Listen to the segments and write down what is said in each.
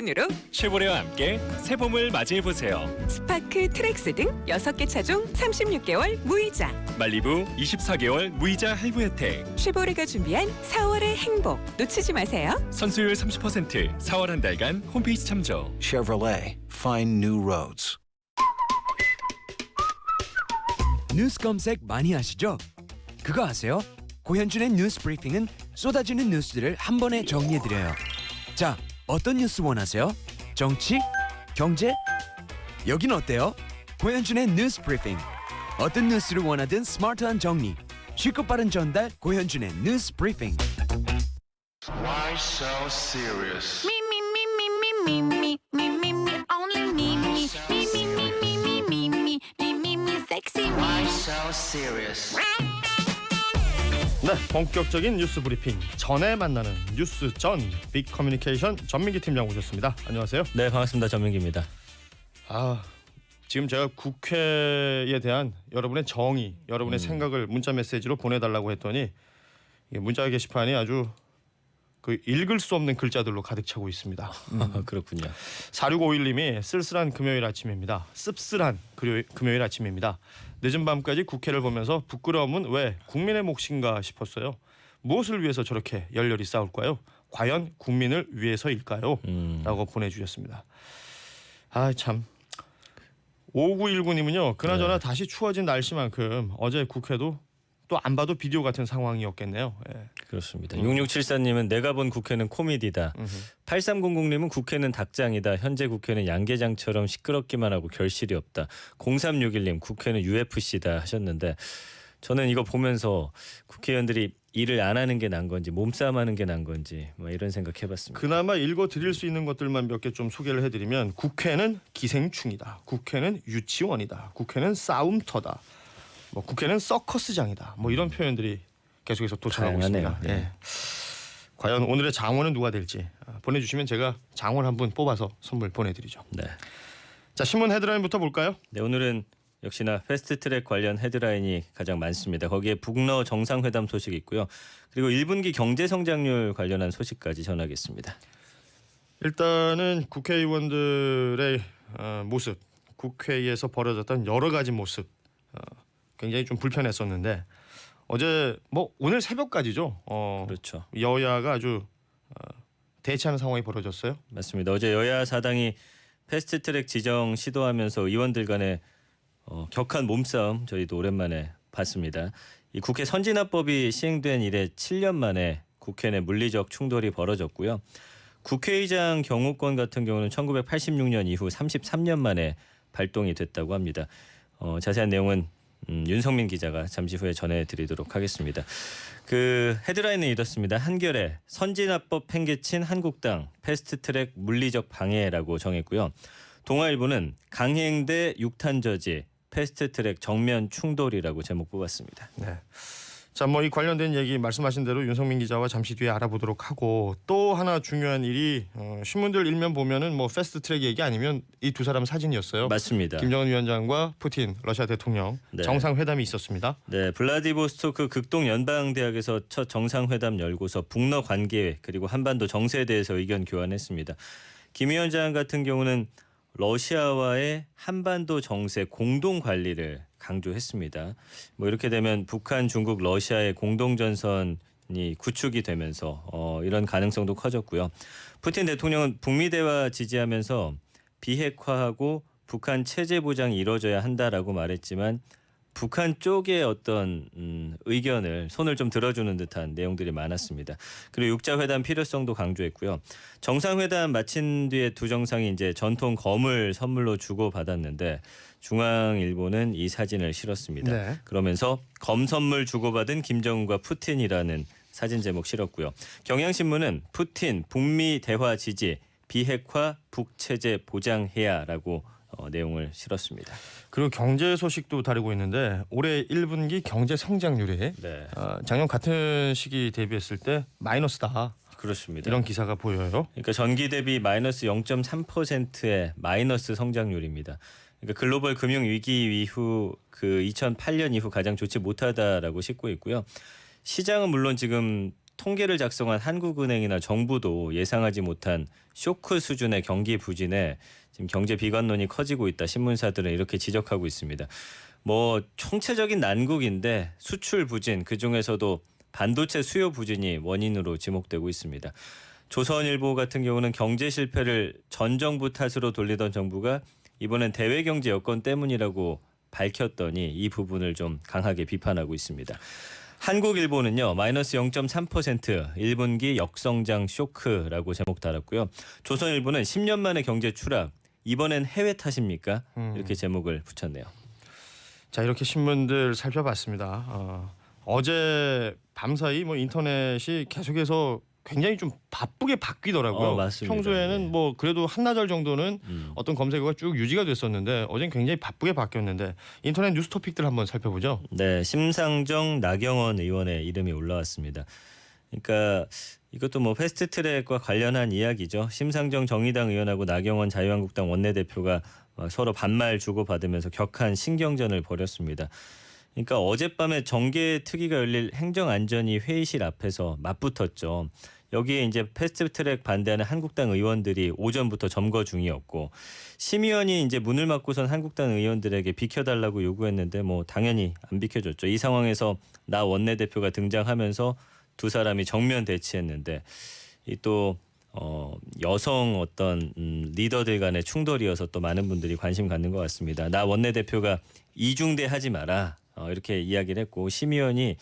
으로 쉐보레와 함께 새 봄을 맞이해보세요. 스파크, 트랙스 등 6개 차종 36개월 무이자. 말리부 24개월 무이자 할부 혜택. 쉐보레가 준비한 4월의 행복 놓치지 마세요. 선수율 30%, 4월 한 달간 홈페이지 참조. Chevrolet, find new roads. 뉴스 검색 많이 하시죠? 그거 아세요? 고현준의 뉴스 브리핑은 쏟아지는 뉴스들을 한 번에 정리해드려요. 자, 어떤 뉴스 원하세요? 정치? 경제? 여긴 어때요? 고현준의 뉴스 브리핑. 어떤 뉴스를 원하든 스마트한 정리, 쉽고 빠른 전달. 고현준의 뉴스 브리핑. Why so serious? Me, me, me, me, me, me, me, me, me, me, only me, me, me, me, me, me, me, me, me, me, me, me, sexy me. Why so serious? 네, 본격적인 뉴스 브리핑 전에 만나는 뉴스 전 빅커뮤니케이션 전민기 팀장 오셨습니다. 안녕하세요. 네, 반갑습니다. 전민기입니다. 지금 제가 국회에 대한 여러분의 정의, 여러분의 생각을 문자 메시지로 보내달라고 했더니 이게 문자 게시판이 아주 그 읽을 수 없는 글자들로 가득 차고 있습니다. 그렇군요. 4651님이 쓸쓸한 금요일 아침입니다. 씁쓸한 금요일 아침입니다. 늦은 밤까지 국회를 보면서 부끄러움은 왜 국민의 몫인가 싶었어요. 무엇을 위해서 저렇게 열렬히 싸울까요? 과연 국민을 위해서일까요? 라고 보내주셨습니다. 참. 5919님은요. 그나저나 다시 추워진 날씨만큼 어제 국회도 또 안 봐도 비디오 같은 상황이었겠네요. 예. 그렇습니다. 6674님은 내가 본 국회는 코미디다. 8300님은 국회는 닭장이다. 현재 국회는 양계장처럼 시끄럽기만 하고 결실이 없다. 0361님 국회는 UFC다 하셨는데 저는 이거 보면서 국회의원들이 일을 안 하는 게 난 건지 몸싸움하는 게 난 건지 뭐 이런 생각 해봤습니다. 그나마 읽어드릴 수 있는 것들만 몇 개 좀 소개를 해드리면 국회는 기생충이다. 국회는 유치원이다. 국회는 싸움터다. 뭐 국회는 서커스장이다. 뭐 이런 표현들이 계속해서 도착하고 다양하네요. 있습니다. 네. 예. 과연 오늘의 장원은 누가 될지 보내주시면 제가 장원 한 분 뽑아서 선물 보내드리죠. 네. 자, 신문 헤드라인부터 볼까요? 네, 오늘은 역시나 패스트트랙 관련 헤드라인이 가장 많습니다. 거기에 북러 정상회담 소식이 있고요. 그리고 1분기 경제 성장률 관련한 소식까지 전하겠습니다. 일단은 국회의원들의 모습, 국회에서 벌어졌던 여러 가지 모습 굉장히 좀 불편했었는데 어제 뭐 오늘 새벽까지죠. 그렇죠. 여야가 아주 대치하는 상황이 벌어졌어요. 맞습니다. 어제 여야 사당이 패스트트랙 지정 시도하면서 의원들 간의 격한 몸싸움 저희도 오랜만에 봤습니다. 이 국회 선진화법이 시행된 이래 7년 만에 국회 내 물리적 충돌이 벌어졌고요. 국회의장 경호권 같은 경우는 1986년 이후 33년 만에 발동이 됐다고 합니다. 자세한 내용은 윤성민 기자가 잠시 후에 전해드리도록 하겠습니다. 그 헤드라인은 이렇습니다. 한겨레 선진화법 팽개친 한국당 패스트트랙 물리적 방해라고 정했고요. 동아일보는 강행대 육탄 저지 패스트트랙 정면 충돌이라고 제목 뽑았습니다. 네. 자, 뭐 이 관련된 얘기 말씀하신 대로 윤성민 기자와 잠시 뒤에 알아보도록 하고 또 하나 중요한 일이 신문들 일면 보면은 뭐 패스트트랙 얘기 아니면 이 두 사람 사진이었어요. 맞습니다. 김정은 위원장과 푸틴 러시아 대통령 네. 정상회담이 있었습니다. 네, 블라디보스토크 극동 연방대학에서 첫 정상회담 열고서 북러 관계 그리고 한반도 정세에 대해서 의견 교환했습니다. 김 위원장 같은 경우는 러시아와의 한반도 정세 공동 관리를 강조했습니다. 뭐 이렇게 되면 북한, 중국, 러시아의 공동 전선이 구축이 되면서 이런 가능성도 커졌고요. 푸틴 대통령은 북미 대화 지지하면서 비핵화하고 북한 체제 보장이 이루어져야 한다라고 말했지만 북한 쪽의 어떤 의견을 손을 좀 들어주는 듯한 내용들이 많았습니다. 그리고 6자 회담 필요성도 강조했고요. 정상회담 마친 뒤에 두 정상이 이제 전통 검을 선물로 주고 받았는데 중앙일보는 이 사진을 실었습니다. 네. 그러면서 검 선물 주고받은 김정은과 푸틴이라는 사진 제목 실었고요. 경향신문은 푸틴 북미 대화 지지 비핵화 북체제 보장해야라고 내용을 실었습니다. 그리고 경제 소식도 다루고 있는데 올해 1분기 경제 성장률이 네, 작년 같은 시기 대비했을 때 마이너스다. 그렇습니다. 이런 기사가 보여요. 그러니까 전기 대비 마이너스 0.3%의 마이너스 성장률입니다. 그러니까 글로벌 금융 위기 이후 그 2008년 이후 가장 좋지 못하다라고 싣고 있고요. 시장은 물론 지금 통계를 작성한 한국은행이나 정부도 예상하지 못한 쇼크 수준의 경기 부진에 지금 경제 비관론이 커지고 있다. 신문사들은 이렇게 지적하고 있습니다. 뭐 총체적인 난국인데 수출 부진 그중에서도 반도체 수요 부진이 원인으로 지목되고 있습니다. 조선일보 같은 경우는 경제 실패를 전 정부 탓으로 돌리던 정부가 이번엔 대외 경제 여건 때문이라고 밝혔더니 이 부분을 좀 강하게 비판하고 있습니다. 한국일보는요 마이너스 0.3% 1분기 역성장 쇼크라고 제목 달았고요. 조선일보는 10년 만에 경제 추락 이번엔 해외 탓입니까? 이렇게 제목을 붙였네요. 자 이렇게 신문들 살펴봤습니다. 어제 밤사이 뭐 인터넷이 계속해서 굉장히 좀 바쁘게 바뀌더라고요. 맞습니다. 평소에는 네. 뭐 그래도 한나절 정도는 어떤 검색어가 쭉 유지가 됐었는데 어제는 굉장히 바쁘게 바뀌었는데 인터넷 뉴스 토픽들 한번 살펴보죠. 네, 심상정 나경원 의원의 이름이 올라왔습니다. 그러니까 이것도 뭐 패스트트랙과 관련한 이야기죠. 심상정 정의당 의원하고 나경원 자유한국당 원내대표가 서로 반말 주고받으면서 격한 신경전을 벌였습니다. 그러니까 어젯밤에 정계특위가 열릴 행정안전위 회의실 앞에서 맞붙었죠. 여기에 이제 패스트트랙 반대하는 한국당 의원들이 오전부터 점거 중이었고 심의원이 이제 문을 막고선 한국당 의원들에게 비켜달라고 요구했는데 뭐 당연히 안 비켜줬죠. 이 상황에서 나 원내대표가 등장하면서 두 사람이 정면 대치했는데 이 또 여성 어떤 리더들 간의 충돌이어서 또 많은 분들이 관심 갖는 것 같습니다. 나 원내대표가 이중대하지 마라 이렇게 이야기를 했고 심의원이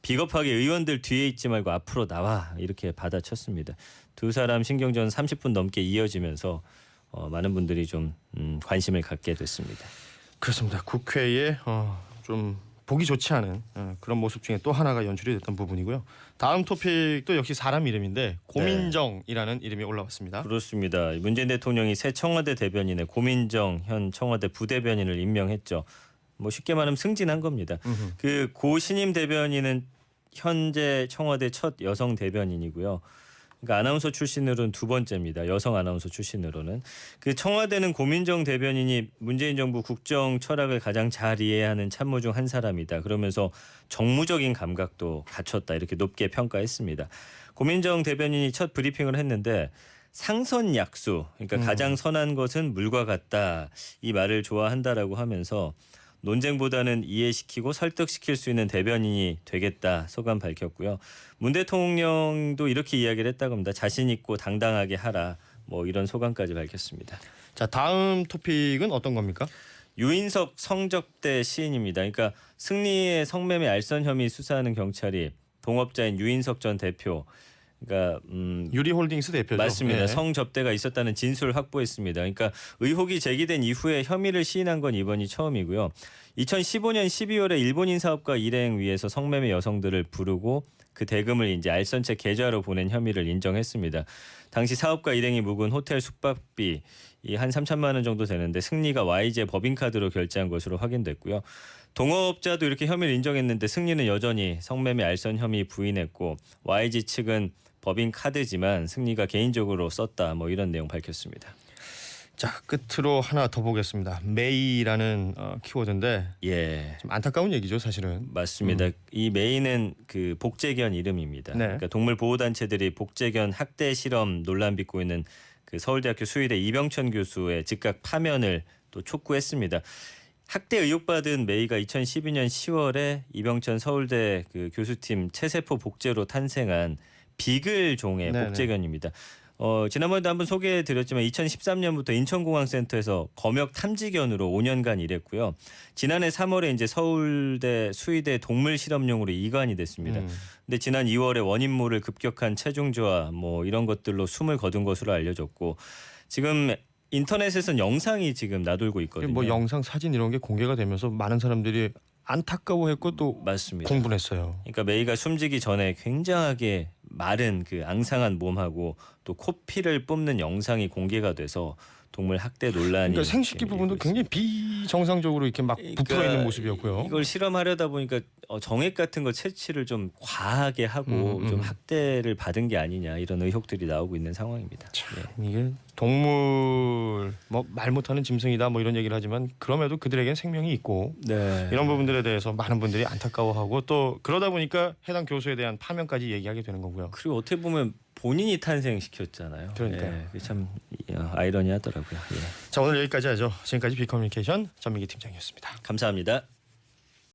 비겁하게 의원들 뒤에 있지 말고 앞으로 나와 이렇게 받아쳤습니다. 두 사람 신경전 30분 넘게 이어지면서 많은 분들이 좀 관심을 갖게 됐습니다. 그렇습니다. 국회에 좀 보기 좋지 않은 그런 모습 중에 또 하나가 연출이 됐던 부분이고요. 다음 토픽도 역시 사람 이름인데 고민정이라는 이름이 올라왔습니다. 그렇습니다. 문재인 대통령이 새 청와대 대변인에 고민정 현 청와대 부대변인을 임명했죠. 뭐 쉽게 말하면 승진한 겁니다. 그 고 신임 대변인은 현재 청와대 첫 여성 대변인이고요. 그러니까 아나운서 출신으로는 두 번째입니다. 여성 아나운서 출신으로는. 그 청와대는 고민정 대변인이 문재인 정부 국정 철학을 가장 잘 이해하는 참모 중 한 사람이다. 그러면서 정무적인 감각도 갖췄다. 이렇게 높게 평가했습니다. 고민정 대변인이 첫 브리핑을 했는데 상선약수, 그러니까 가장 선한 것은 물과 같다. 이 말을 좋아한다라고 하면서 논쟁보다는 이해시키고 설득시킬 수 있는 대변인이 되겠다 소감 밝혔고요. 문 대통령도 이렇게 이야기를 했다고 합니다. 자신 있고 당당하게 하라. 뭐 이런 소감까지 밝혔습니다. 자 다음 토픽은 어떤 겁니까? 유인석 성접대 시인입니다. 그러니까 승리의 성매매 알선 혐의 수사하는 경찰이 동업자인 유인석 전 대표 그러니까 유리홀딩스 대표죠. 맞습니다. 네. 성접대가 있었다는 진술을 확보했습니다. 그러니까 의혹이 제기된 이후에 혐의를 시인한 건 이번이 처음이고요. 2015년 12월에 일본인 사업가 일행 위해서 성매매 여성들을 부르고 그 대금을 이제 알선체 계좌로 보낸 혐의를 인정했습니다. 당시 사업가 일행이 묵은 호텔 숙박비 한 3천만 원 정도 되는데 승리가 YG 법인카드로 결제한 것으로 확인됐고요. 동업자도 이렇게 혐의를 인정했는데 승리는 여전히 성매매 알선 혐의 부인했고 YG 측은 법인 카드지만 승리가 개인적으로 썼다 뭐 이런 내용 밝혔습니다. 자 끝으로 하나 더 보겠습니다. 메이라는 키워드인데 예, 좀 안타까운 얘기죠 사실은. 맞습니다. 이 메이는 그 복제견 이름입니다. 네. 그러니까 동물 보호 단체들이 복제견 학대 실험 논란 빚고 있는 그 서울대학교 수의대 이병천 교수의 즉각 파면을 또 촉구했습니다. 학대 의혹받은 메이가 2012년 10월에 이병천 서울대 그 교수팀 체세포 복제로 탄생한 비글 종의 네네. 복제견입니다. 지난번에도 한번 소개해드렸지만 2013년부터 인천공항센터에서 검역 탐지견으로 5년간 일했고요. 지난해 3월에 이제 서울대 수의대 동물 실험용으로 이관이 됐습니다. 근데 지난 2월에 원인 모를 급격한 체중 저하 뭐 이런 것들로 숨을 거둔 것으로 알려졌고 지금 인터넷에서는 영상이 지금 나돌고 있거든요. 뭐 영상, 사진 이런 게 공개가 되면서 많은 사람들이 안타까워했고 또 맞습니다. 공분했어요. 그러니까 메이가 숨지기 전에 굉장하게 마른 그 앙상한 몸하고 또 코피를 뿜는 영상이 공개가 돼서 동물 학대 논란이 그러니까 생식기 부분도 굉장히 비정상적으로 이렇게 막 부풀어 있는 모습이었고요. 이걸 실험하려다 보니까 정액 같은 거 채취를 좀 과하게 하고 좀 학대를 받은 게 아니냐 이런 의혹들이 나오고 있는 상황입니다. 예. 이게 동물 뭐 말 못하는 짐승이다 뭐 이런 얘기를 하지만 그럼에도 그들에겐 생명이 있고 네. 이런 부분들에 대해서 많은 분들이 안타까워하고 또 그러다 보니까 해당 교수에 대한 파면까지 얘기하게 되는 거고요. 그리고 어떻게 보면 본인이 탄생시켰잖아요. 그러니까요. 예, 그게 참 아이러니하더라고요. 예. 자, 오늘 여기까지 하죠. 지금까지 비커뮤니케이션 전민기 팀장이었습니다. 감사합니다.